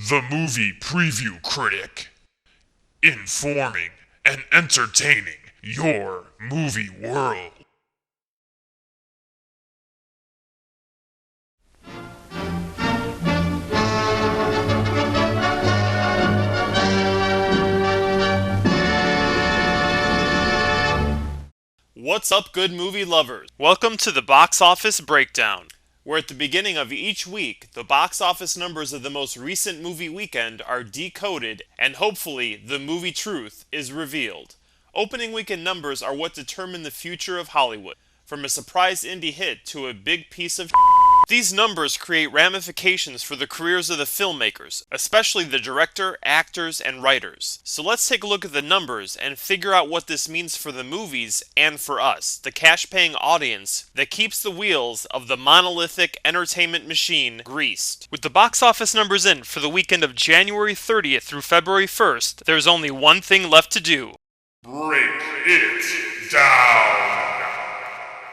The Movie Preview Critic. Informing and entertaining your movie world. What's up, good movie lovers? Welcome to the Box Office Breakdown, where at the beginning of each week, the box office numbers of the most recent movie weekend are decoded and hopefully the movie truth is revealed. Opening weekend numbers are what determine the future of Hollywood, from a surprise indie hit to a big piece of These numbers create ramifications for the careers of the filmmakers, especially the director, actors, and writers. So let's take a look at the numbers and figure out what this means for the movies and for us, the cash-paying audience that keeps the wheels of the monolithic entertainment machine greased. With the box office numbers in for the weekend of January 30th through February 1st, there's only one thing left to do. Break it down.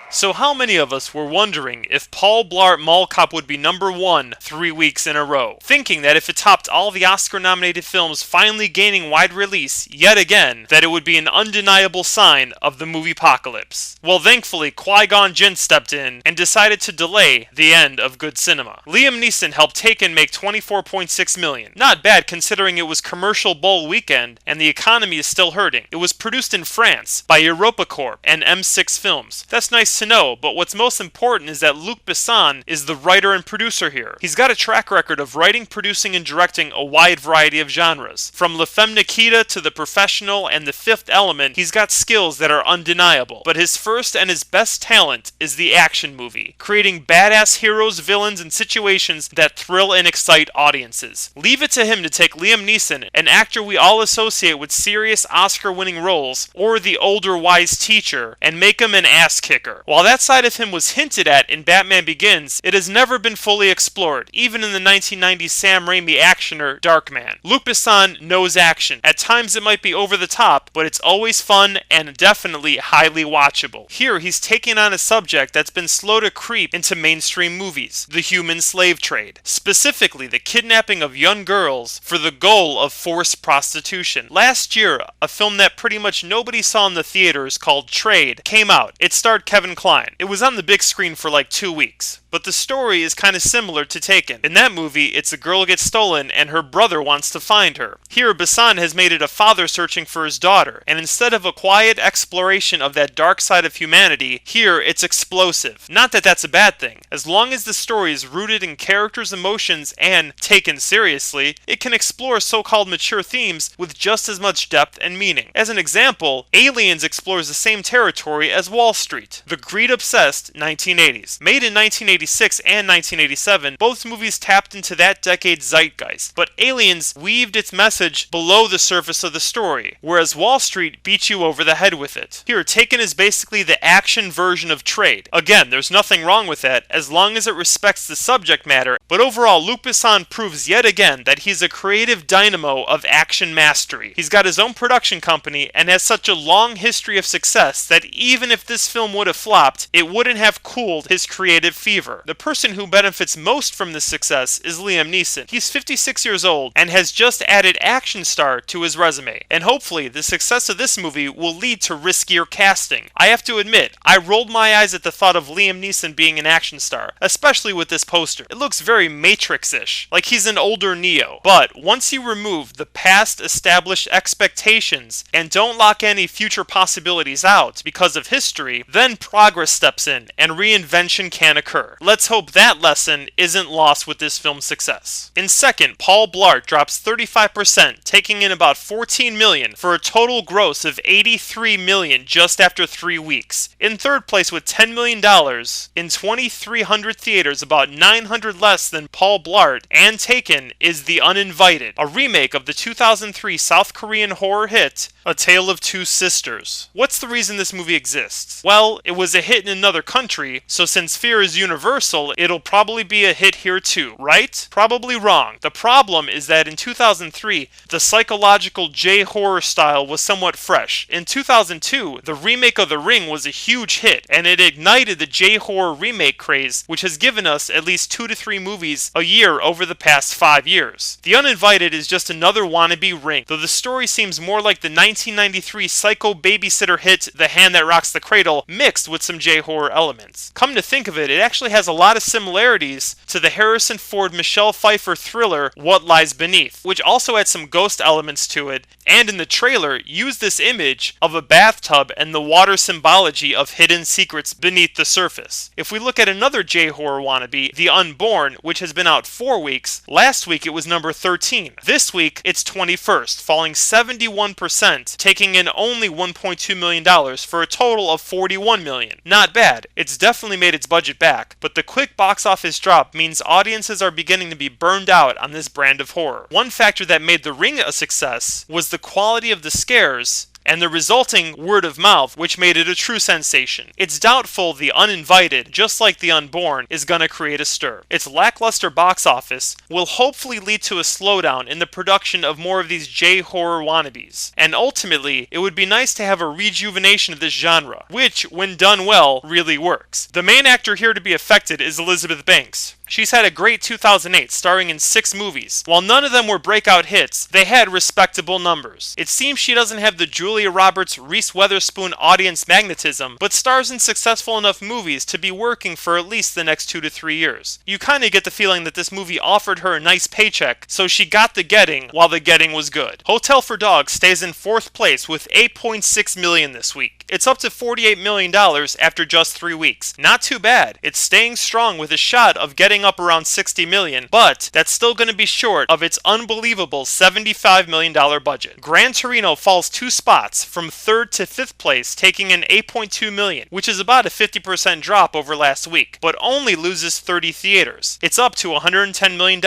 So how many of us were wondering if Paul Blart Mall Cop would be number one 3 weeks in a row? Thinking that if it topped all the Oscar-nominated films finally gaining wide release yet again, that it would be an undeniable sign of the movie-pocalypse. Well, thankfully, Qui-Gon Jinn stepped in and decided to delay the end of good cinema. Liam Neeson helped Taken make $24.6 million. Not bad considering it was commercial bowl weekend and the economy is still hurting. It was produced in France by EuropaCorp and M6 Films. That's nice to know, but what's most important is that Luc Besson is the writer and producer here. He's got a track record of writing, producing, and directing a wide variety of genres. From La Femme Nikita to The Professional and The Fifth Element, he's got skills that are undeniable. But his first and his best talent is the action movie, creating badass heroes, villains, and situations that thrill and excite audiences. Leave it to him to take Liam Neeson, an actor we all associate with serious Oscar-winning roles, or the older wise teacher, and make him an ass kicker. While that side of him was hinted at in Batman Begins, it has never been fully explored, even in the 1990s Sam Raimi actioner Darkman. Luc Besson knows action. At times it might be over the top, but it's always fun and definitely highly watchable. Here he's taking on a subject that's been slow to creep into mainstream movies, the human slave trade. Specifically, the kidnapping of young girls for the goal of forced prostitution. Last year, a film that pretty much nobody saw in the theaters called Trade came out. It starred Kevin Kline. It was on the big screen for like 2 weeks. But the story is kind of similar to Taken. In that movie, it's a girl gets stolen and her brother wants to find her. Here, Besson has made it a father searching for his daughter, and instead of a quiet exploration of that dark side of humanity, here it's explosive. Not that that's a bad thing. As long as the story is rooted in characters' emotions and taken seriously, it can explore so-called mature themes with just as much depth and meaning. As an example, Aliens explores the same territory as Wall Street, the greed-obsessed 1980s. Made in 1986 and 1987, both movies tapped into that decade's zeitgeist, but Aliens weaved its message below the surface of the story, whereas Wall Street beat you over the head with it. Here, Taken is basically the action version of Trade. Again, there's nothing wrong with that, as long as it respects the subject matter, but overall, Luc Besson proves yet again that he's a creative dynamo of action mastery. He's got his own production company, and has such a long history of success that even if this film would have flopped, it wouldn't have cooled his creative fever. The person who benefits most from this success is Liam Neeson. He's 56 years old and has just added action star to his resume. And hopefully, the success of this movie will lead to riskier casting. I have to admit, I rolled my eyes at the thought of Liam Neeson being an action star, especially with this poster. It looks very Matrix-ish, like he's an older Neo. But once you remove the past established expectations and don't lock any future possibilities out because of history, then progress steps in and reinvention can occur. Let's hope that lesson isn't lost with this film's success. In second, Paul Blart drops 35%, taking in about $14 million for a total gross of $83 million just after 3 weeks. In third place with $10 million, in 2,300 theaters, about 900 less than Paul Blart and Taken, is The Uninvited, a remake of the 2003 South Korean horror hit A Tale of Two Sisters. What's the reason this movie exists? Well, it was a hit in another country, so since fear is universal, Universal, it'll probably be a hit here too, right? Probably wrong. The problem is that in 2003, the psychological J-horror style was somewhat fresh. In 2002, the remake of The Ring was a huge hit, and it ignited the J-horror remake craze, which has given us at least 2 to 3 movies a year over the past 5 years. The Uninvited is just another wannabe Ring, though the story seems more like the 1993 psycho babysitter hit The Hand That Rocks the Cradle, mixed with some J-horror elements. Come to think of it, it actually has a lot of similarities to the Harrison Ford Michelle Pfeiffer thriller What Lies Beneath, which also had some ghost elements to it, and in the trailer used this image of a bathtub and the water symbology of hidden secrets beneath the surface. If we look at another J-horror wannabe, The Unborn, which has been out 4 weeks, last week it was number 13. This week it's 21st, falling 71%, taking in only $1.2 million for a total of $41 million. Not bad. It's definitely made its budget back, but the quick box office drop means audiences are beginning to be burned out on this brand of horror. One factor that made The Ring a success was the quality of the scares and the resulting word of mouth, which made it a true sensation. It's doubtful The Uninvited, just like The Unborn, is gonna create a stir. Its lackluster box office will hopefully lead to a slowdown in the production of more of these J-horror wannabes, and ultimately, it would be nice to have a rejuvenation of this genre, which, when done well, really works. The main actor here to be affected is Elizabeth Banks. She's had a great 2008, starring in 6 movies. While none of them were breakout hits, they had respectable numbers. It seems she doesn't have the Julia Roberts, Reese Witherspoon audience magnetism, but stars in successful enough movies to be working for at least the next 2 to 3 years. You kinda get the feeling that this movie offered her a nice paycheck, so she got the getting while the getting was good. Hotel for Dogs stays in 4th place with $8.6 million this week. It's up to $48 million after just 3 weeks. Not too bad. It's staying strong with a shot of getting up around $60 million, but that's still going to be short of its unbelievable $75 million budget. Gran Torino falls 2 spots from 3rd to 5th place, taking in $8.2 million, which is about a 50% drop over last week, but only loses 30 theaters. It's up to $110 million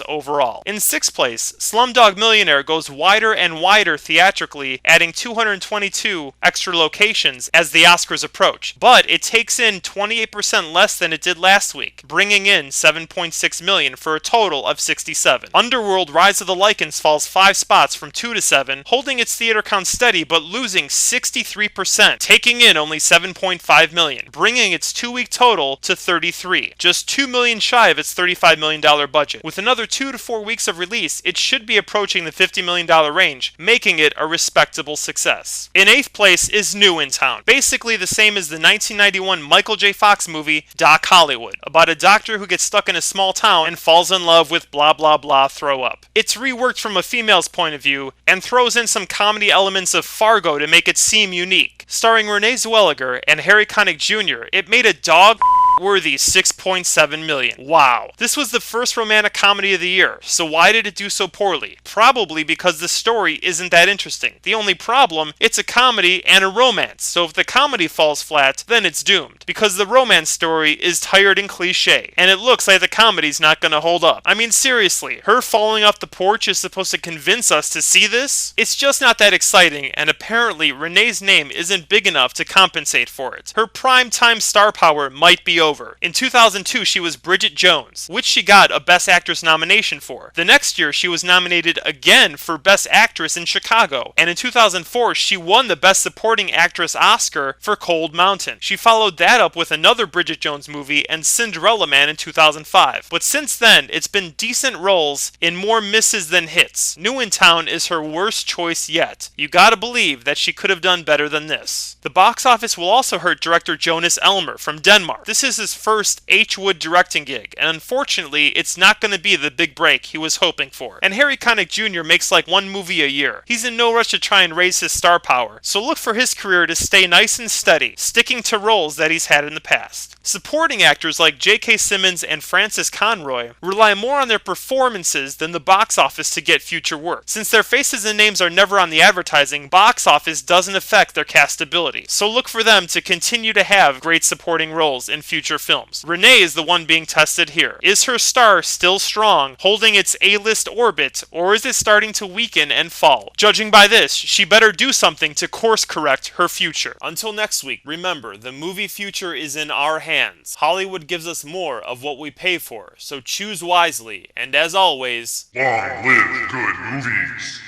overall. In 6th place, Slumdog Millionare goes wider and wider theatrically, adding 222 extra locations as the Oscars approach, but it takes in 28% less than it did last week, bringing in $7.6 million for a total of 67. Underworld Rise of the Lycans falls 5 spots from 2 to 7, holding its theater count steady but losing 63%, taking in only $7.5 million, bringing its 2-week total to 33, just $2 million shy of its $35 million budget. With another 2 to 4 weeks of release, it should be approaching the $50 million range, making it a respectable success. In 8th place is New in Town, basically the same as the 1991 Michael J. Fox movie Doc Hollywood, about a doctor who gets stuck in a small town and falls in love with blah blah blah throw up. It's reworked from a female's point of view and throws in some comedy elements of Fargo to make it seem unique. Starring Renee Zellweger and Harry Connick Jr., it made a dog-worthy $6.7 million. Wow. This was the first romantic comedy of the year, so why did it do so poorly? Probably because the story isn't that interesting. The only problem, it's a comedy and a romance, so if the comedy falls flat, then it's doomed, because the romance story is tired and cliche, and it looks like the comedy's not gonna hold up. I mean, seriously, her falling off the porch is supposed to convince us to see this? It's just not that exciting, and apparently Renee's name isn't big enough to compensate for it. Her prime-time star power might be over. In 2002, she was Bridget Jones, which she got a Best Actress nomination for. The next year, she was nominated again for Best Actress in Chicago, and in 2004, she won the Best Supporting Actress Oscar for Cold Mountain. She followed that up with another Bridget Jones movie and Cinderella Man in 2005. But since then, it's been decent roles in more misses than hits. New in Town is her worst choice yet. You gotta believe that she could have done better than this. The box office will also hurt director Jonas Elmer from Denmark. This is his first H. Wood directing gig, and unfortunately, it's not going to be the big break he was hoping for. And Harry Connick Jr. makes like 1 movie a year. He's in no rush to try and raise his star power, so look for his career to stay nice and steady, sticking to roles that he's had in the past. Supporting actors like J.K. Simmons and Francis Conroy rely more on their performances than the box office to get future work. Since their faces and names are never on the advertising, box office doesn't affect their castability. So look for them to continue to have great supporting roles in future future films. Renee is the one being tested here. Is her star still strong, holding its A-list orbit, or is it starting to weaken and fall? Judging by this, she better do something to course correct her future. Until next week, remember, the movie future is in our hands. Hollywood gives us more of what we pay for, so choose wisely, and as always, Long live good movies.